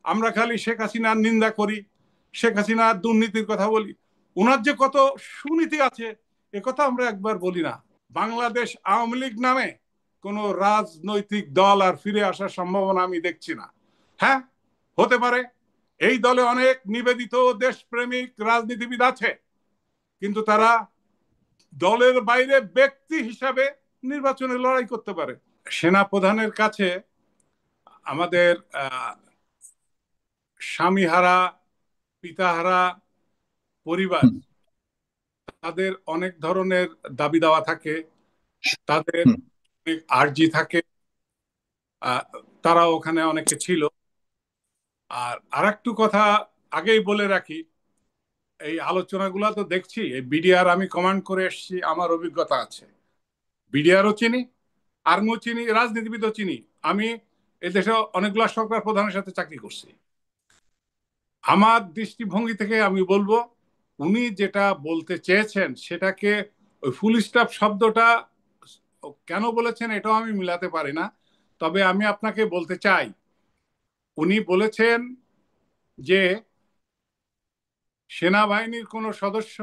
আমরা খালি শেখ হাসিনার নিন্দা করি, শেখ হাসিনার দুর্নীতির কথা বলি, ওনার যে কত সুনীতি আছে এ কথা আমরা একবার বলি না। বাংলাদেশ আওয়ামী লীগ নামে কোন রাজনৈতিক দল আর ফিরে আসার সম্ভাবনা আমি দেখছি না। হ্যাঁ, হতে পারে এই দলে অনেক নিবেদিত দেশপ্রেমিক রাজনীতিবিদ আছে, কিন্তু তারা দলের বাইরে ব্যক্তি হিসাবে নির্বাচনে লড়াই করতে পারে। সেনা প্রধানের কাছে আমাদের স্বামীহারা, পিতাহারা পরিবার, তাদের অনেক ধরনের দাবি দাওয়া থাকে, তাদের হুম। অনেক আর্জি থাকে। আহ, তারা ওখানে অনেকে ছিল। আর আরেকটু কথা আগেই বলে রাখি, এই আলোচনাগুলো তো দেখছি, এই বিডিআর আমি কমান্ড করে এসেছি, আমার অভিজ্ঞতা আছে। বিডিআরও চিনি, আর্মিও চিনি, রাজনীতিবিদও চিনি। আমি এদেশে অনেকগুলা সরকার প্রধানের সাথে চাকরি করছি। আমার দৃষ্টিভঙ্গি থেকে আমি বলবো, উনি যেটা বলতে চেয়েছেন সেটাকে, ওই ফুল স্টপ শব্দটা কেন বলেছেন এটাও আমি মিলাতে পারি না। তবে আমি আপনাকে বলতে চাই, উনি বলেছেন যে সেনাবাহিনীর কোনো সদস্য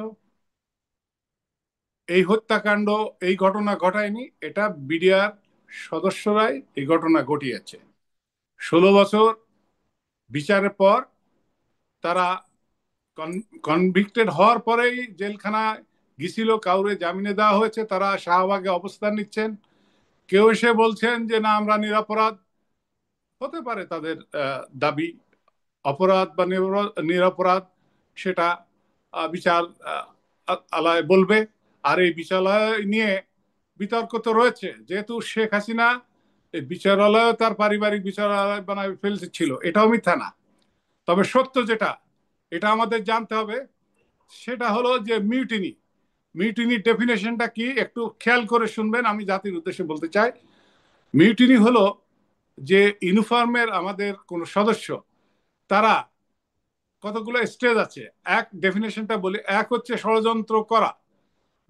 এই হত্যাকাণ্ড, এই ঘটনা ঘটায়নি, এটা বিডিআর সদস্যরাই এই ঘটনা ঘটিয়েছে। 16 বছর বিচারের পর তারা কনভিক্টেড হওয়ার পরেই জেলখানায় গিয়েছিল, কাউরে জামিনে দেওয়া হয়েছে, তারা শাহবাগে অবস্থান নিচ্ছেন। কেউ এসে বলছেন যে না আমরা নিরপরাধ। হতে পারে তাদের দাবি, অপরাধ বা নিরপরাধ সেটা বিচার আলায় বলবে। আর এই বিচারালয় নিয়ে বিতর্ক তো রয়েছে, যেহেতু শেখ হাসিনা এই বিচারালয় তার পারিবারিক বিচারালয় বানায় ফেলছিল, এটাও মিথ্যা না। তবে সত্য যেটা, এটা আমাদের জানতে হবে, সেটা হলো যে মিউটিনি। মিউটিনির ডেফিনেশনটা কি একটু খেয়াল করে শুনবেন, আমি জাতির উদ্দেশ্যে বলতে চাই। মিউটিনি হলো যে ইউনিফর্মের আমাদের কোন সদস্য, তারা কতগুলো স্টেজ আছে। এক, ডেফিনেশনটা বলি, এক হচ্ছে ষড়যন্ত্র করা,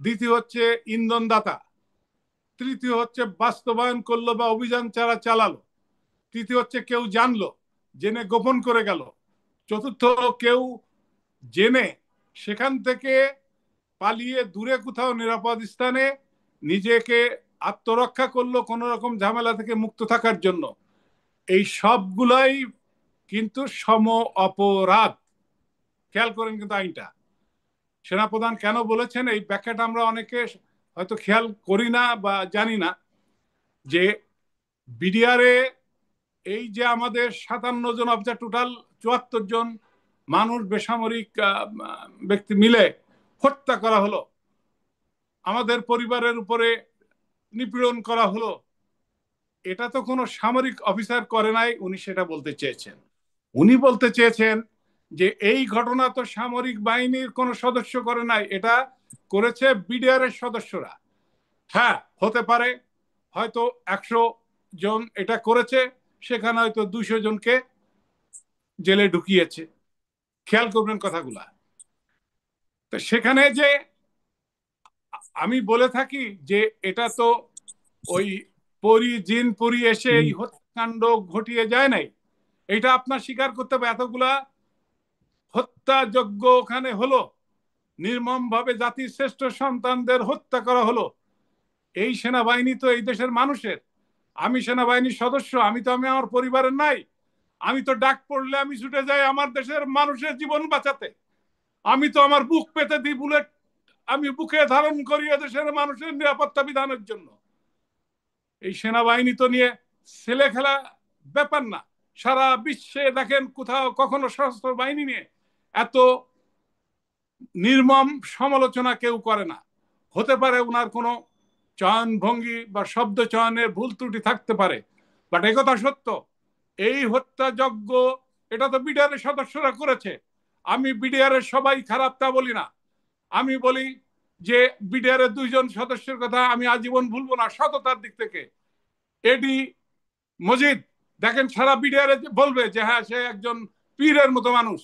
দ্বিতীয় হচ্ছে ইন্ধনদাতা, তৃতীয় হচ্ছে বাস্তবায়ন করলো বা অভিযান চালালো, তৃতীয় হচ্ছে কেউ জানলো, জেনে গোপন করে গেল, চতুর্থ কেউ জেনে সেখান থেকে পালিয়ে দূরে কোথাও নিরাপদ স্থানে নিজেকে আত্মরক্ষা করলো কোন রকম ঝামেলা থেকে মুক্ত থাকার জন্য। এই সবগুলাই কিন্তু সম অপরাধ। খেয়াল করেন কিন্তু আইনটা। সেনাপ্রধান কেন বলেছেন এই ব্যাখ্যাটা আমরা অনেকে হয়তো খেয়াল করি না বা জানি না, যে বিডিআরে এই যে আমাদের 57 জন অফিসার, টোটাল 74 জন মানুষ বেসামরিক ব্যক্তি মিলে হত্যা করা হলো, আমাদের পরিবারের উপরে নিপীড়ন করা হলো, এটা তো কোনো সামরিক অফিসার করে নাই। উনি সেটা বলতে চেয়েছেন। উনি বলতে চেয়েছেন যে এই ঘটনা তো সামরিক বাহিনীর কোনো সদস্য করে নাই, এটা করেছে বিডিআর এর সদস্যরা। হ্যাঁ, হতে পারে হয়তো 100 জন এটা করেছে, সেখানে হয়তো 200 জনকে জেলে ঢুকিয়েছে। খেয়াল করবেন কথাগুলা। তো সেখানে যে আমি বলে থাকি যে এটা তো ওই জিন পরি এসে এই হত্যাকাণ্ড ঘটিয়ে যায় নাই, এটা আপনার স্বীকার করতে হবে। এতগুলা হত্যাযজ্ঞ ওখানে হলো, নির্মম ভাবে জাতির শ্রেষ্ঠ সন্তানদের হত্যা করা হলো। এই সেনাবাহিনী তো এই দেশের মানুষের। আমি সেনাবাহিনীর সদস্য, আমি আমার পরিবারের নাই। আমি তো ডাক পড়লে আমি ছুটে যাই আমার দেশের মানুষের জীবন বাঁচাতে। আমি তো আমার বুক পেতে দিই বুলেট, আমি বুকে ধারণ করি দেশের মানুষের নিরাপত্তা বিধানের জন্য। এই সেনাবাহিনী তো নিয়ে ছেলে খেলা ব্যাপার না। সারা বিশ্বে দেখেন কোথাও কখনো সশস্ত্র বাহিনী নিয়ে এত নির্মম সমালোচনা কেউ করে না। হতে পারে ওনার কোনো চয়ন ভঙ্গি বা শব্দ চয়নের ভুল ত্রুটি থাকতে পারে, বাট একথা সত্য, এই হত্যাযজ্ঞ এটা তো বিডিআর এর সদস্যরা করেছে। আমি বিডিআর এর সবাই খারাপ তা বলি না। আমি বলি যে বিডিআর এর 2 জন সদস্যের কথা আমি আজীবন ভুলবো না সততার দিক থেকে। এডি মজিদ, দেখেন সারা বিডিআর বলবে যে হ্যাঁ সে একজন পীরের মতো মানুষ,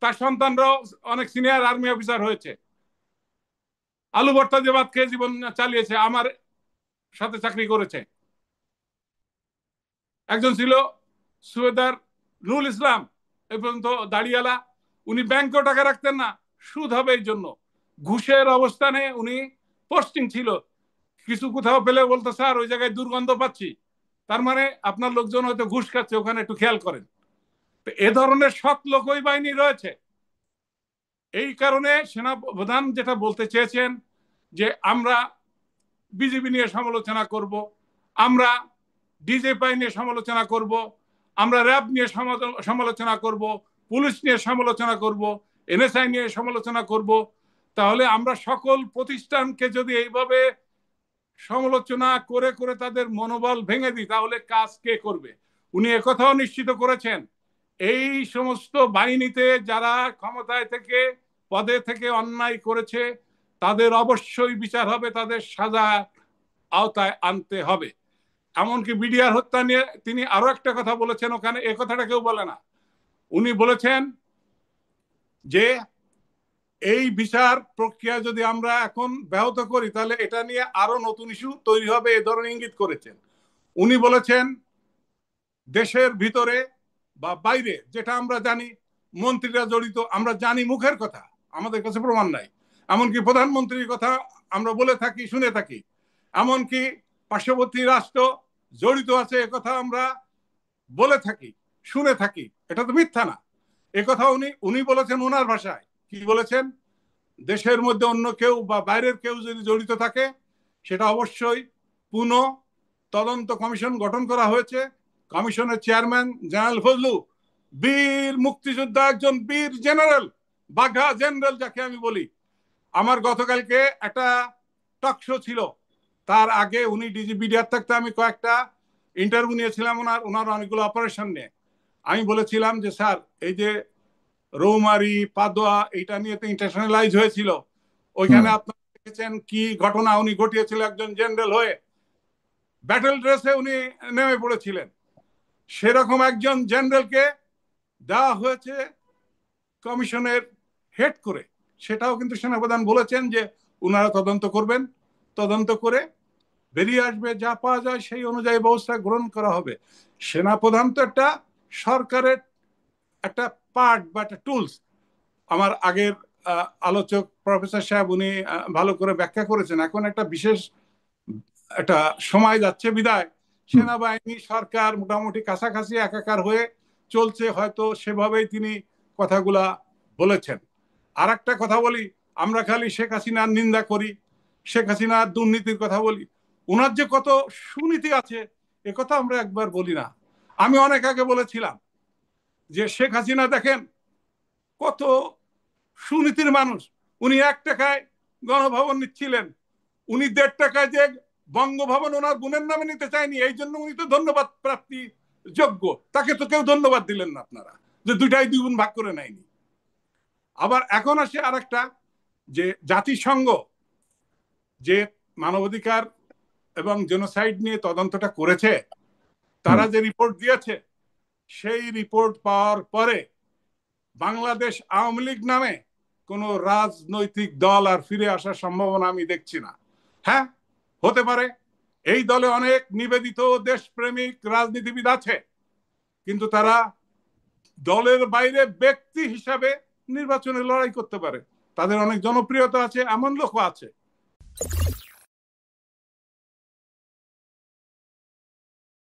তার সন্তানরাও অনেক সিনিয়র আর্মি অফিসার হয়েছে, আলু ভর্তা দিয়ে ভাত খেয়ে জীবন চালিয়েছে, আমার সাথে চাকরি করেছে। একজন ছিল সুবেদার নুরুল ইসলাম, এই পর্যন্ত দাঁড়িয়ালা, উনি ব্যাংকেও টাকা রাখতেন না, সুদ হবে এই জন্য। ঘুষের অবস্থানে উনি পোস্টিং ছিল, কিছু কোথাও পেলে বলতো স্যার ওই জায়গায় দুর্গন্ধ পাচ্ছি, তার মানে আপনার লোকজন হয়তো ঘুষ খাচ্ছে, ওখানে একটু খেয়াল করেন। তো এ ধরনের সৎ লোক ওই বাহিনী রয়েছে। এই কারণে সেনাপ্রধান যেটা বলতে চেয়েছেন যে আমরা বিজিবি নিয়ে সমালোচনা করব, আমরা ডিজিএফআই নিয়ে সমালোচনা করব, আমরা র্যাব নিয়ে সমালোচনা করব, পুলিশ নিয়ে সমালোচনা করব, এনএসআই নিয়ে সমালোচনা করব। তাহলে আমরা সকল প্রতিষ্ঠানকে যদি এইভাবে সমালোচনা করে করে তাদের মনোবল ভেঙে দিই, তাহলে কাজ কে করবে? উনি একথাও নিশ্চিত করেছেন, এই সমস্ত বাহিনীতে যারা ক্ষমতায় থেকে পদে থেকে অন্যায় করেছে তাদের অবশ্যই বিচার হবে, তাদের সাজা আওতায় আনতে হবে। এমনকি বিডিআর হত্যা নিয়ে তিনি আরো একটা কথা বলেছেন, ওখানে এ কথাটা কেউ বলে না। উনি বলেছেন যে এই বিচার প্রক্রিয়া যদি আমরা এখন ব্যাহত করি তাহলে এটা নিয়ে আরো নতুন ইস্যু তৈরি হবে, এ ধরনের ইঙ্গিত করেছেন। উনি বলেছেন দেশের ভিতরে বা বাইরে যেটা আমরা জানি মন্ত্রীরা জড়িত, আমরা জানি মুখের কথা, আমাদের কাছে প্রমাণ নাই। এমনকি প্রধানমন্ত্রীর কথা আমরা বলে থাকি, শুনে থাকি, এমনকি পার্শ্ববর্তী রাষ্ট্র জড়িত আছে কথা আমরা বলে থাকি, শুনে থাকি, এটা তো মিথ্যা না। কথা উনি বলেছেন ওনার ভাষায়। কি বলেছেন? দেশের মধ্যে অন্য কেউ বা বাইরের কেউ যদি জড়িত থাকে সেটা অবশ্যই পুনঃ তদন্ত কমিশন গঠন করা হয়েছে। কমিশনের চেয়ারম্যান জেনারেল ফজলু বীর মুক্তিযোদ্ধা, একজন বীর জেনারেল, বাঘা জেনারেল যাকে আমি বলি। আমার গতকালকে একটা টক শো ছিল, তার আগে উনি বিডিআর থাকতে আমি কয়েকটা ইন্টারভিউ নিয়েছিলাম ওনার অনেকগুলো অপারেশন নিয়ে। আমি বলেছিলাম যে স্যার এই যে রৌমারি পাদোয়া এটা নিয়ে তো ইন্টারন্যাশনালাইজ হয়েছিল, ওইখানে আপনারা দেখেছেন কি ঘটনা উনি ঘটিয়েছিল, একজন জেনারেল হয়ে ব্যাটেল ড্রেসে উনি নেমে পড়েছিলেন। সেরকম একজন জেনারেলকে দেওয়া হয়েছে কমিশনের হেড করে, সেটাও কিন্তু সেনাপ্রধান বলেছেন যে উনারা তদন্ত করবেন, তদন্ত করে বেরিয়ে আসবে, যা পাওয়া যায় সেই অনুযায়ী ব্যবস্থা গ্রহণ করা হবে। সেনাপ্রধান তো একটা সরকারের একটা পার্ট বা একটা টুলস। আমার আগের আলোচক প্রফেসর সাহেব উনি ভালো করে ব্যাখ্যা করেছেন, এখন একটা বিশেষ একটা সময় যাচ্ছে বিদায় সেনাবাহিনী সরকার মোটামুটি কাছাকাছি একাকার হয়ে চলছে, হয়তো সেভাবেই তিনি কথাগুলা বলেছেন। আর একটা কথা বলি, আমরা খালি শেখ হাসিনার নিন্দা করি, শেখ হাসিনার দুর্নীতির কথা বলি, ওনার যে কত সুনীতি আছে এ কথা আমরা একবার বলি না। আমি অনেক আগে বলেছিলাম যে শেখ হাসিনা দেখেন কত সুনীতির মানুষ, উনি 1 টাকায় গণভবন নিচ্ছিলেন, উনি 1.5 টাকায় যে বঙ্গভবন ওনার বোনের নামে নিতে চায়নি, এই জন্য উনি তো ধন্যবাদ প্রাপ্তি যোগ্য, তাকে তো কেউ ধন্যবাদ দিলেন না আপনারা যে 2টাই 2 গুণ ভাগ করে নেয়নি। আবার এখন আসে আরেকটা, যে জাতিসংঘ যে মানবাধিকার এবং জেনোসাইড নিয়ে তদন্তটা করেছে, তারা যে রিপোর্ট দিয়েছে সেই রিপোর্ট পাওয়ার পরে বাংলাদেশ আওয়ামী লীগ নামে কোন রাজনৈতিক দল আর ফিরে আসার সম্ভাবনা আমি দেখছি না। হ্যাঁ, হতে পারে এই দলে অনেক নিবেদিত দেশপ্রেমিক রাজনীতিবিদ আছে, কিন্তু তারা দলের বাইরে ব্যক্তি হিসাবে নির্বাচনে লড়াই করতে পারে, তাদের অনেক জনপ্রিয়তা আছে, এমন লোকও আছে।